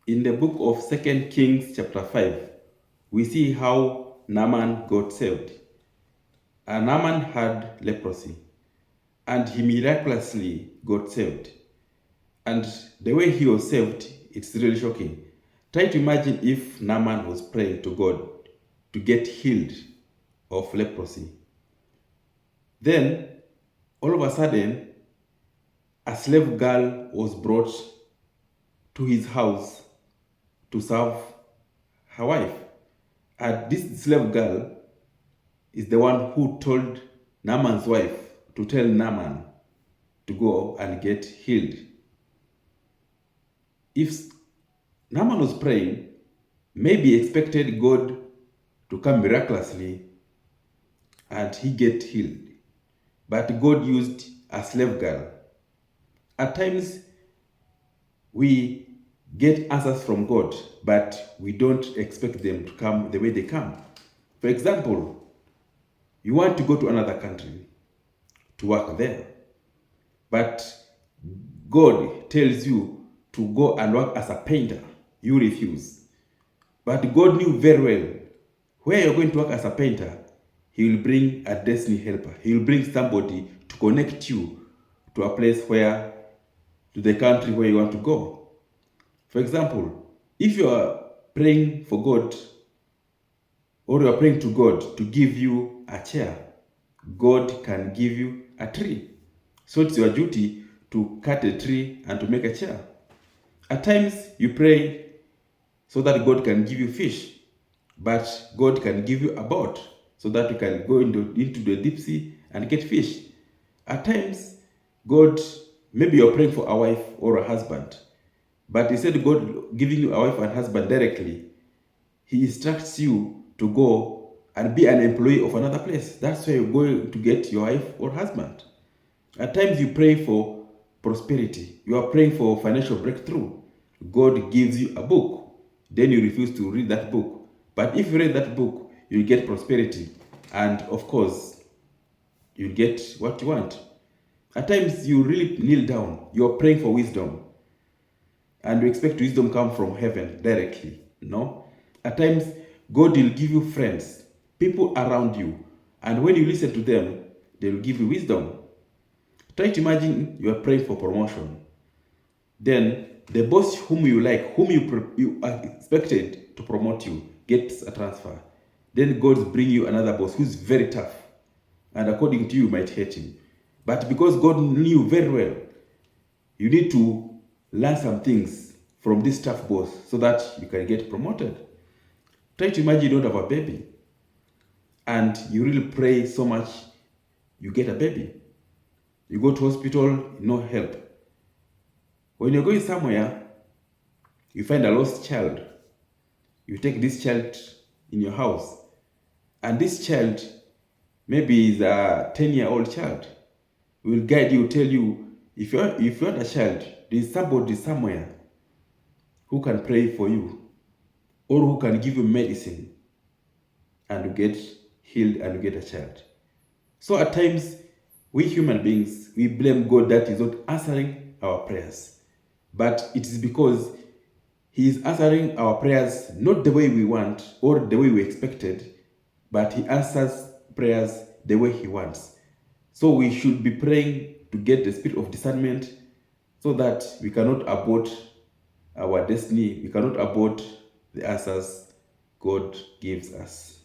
in the book of 2 Kings chapter 5, we see how Naaman got saved. And Naaman had leprosy, and he miraculously got saved. And the way he was saved, it's really shocking. Try to imagine if Naaman was praying to God to get healed of leprosy. Then, all of a sudden, a slave girl was brought to his house to serve her wife. And this slave girl is the one who told Naaman's wife to tell Naaman to go and get healed. If Naaman was praying, maybe expected God to come miraculously and he get healed. But God used a slave girl. At times, we get answers from God, but we don't expect them to come the way they come. For example, you want to go to another country to work there, but God tells you to go and work as a painter. You refuse. But God knew very well where you're going to work as a painter, He will bring a destiny helper. He will bring somebody to connect you to a place where, to the country where you want to go. For example, if you are praying for God, or you are praying to God to give you a chair, God can give you a tree. So it's your duty to cut a tree and to make a chair. At times you pray so that God can give you fish, but God can give you a boat so that you can go into the deep sea and get fish. At times, God, maybe you're praying for a wife or a husband, but instead of God giving you a wife and husband directly, He instructs you to go and be an employee of another place. That's where you're going to get your wife or husband. At times you pray for prosperity. You are praying for financial breakthrough. God gives you a book. Then you refuse to read that book. But if you read that book, you get prosperity. And of course, you get what you want. At times you really kneel down. You are praying for wisdom. And you expect wisdom come from heaven directly. No? At times, God will give you friends, people around you. And when you listen to them, they will give you wisdom. Try to imagine you are praying for promotion. Then the boss whom you like, whom you are expected to promote you, gets a transfer. Then God brings you another boss who's very tough. And according to you, you might hate him. But because God knew very well, you need to learn some things from this tough boss so that you can get promoted. Try to imagine you don't have a baby. And you really pray so much, you get a baby. You go to hospital, no help. When you're going somewhere, you find a lost child. You take this child in your house. And this child maybe is a 10-year-old child. Will guide you, tell you, if you want a child, there is somebody somewhere who can pray for you or who can give you medicine and you get healed and you get a child. So at times, we human beings, we blame God that He's not answering our prayers. But it is because He is answering our prayers not the way we want or the way we expected, but He answers prayers the way He wants. So we should be praying to get the spirit of discernment so that we cannot abort our destiny, we cannot abort the answers God gives us.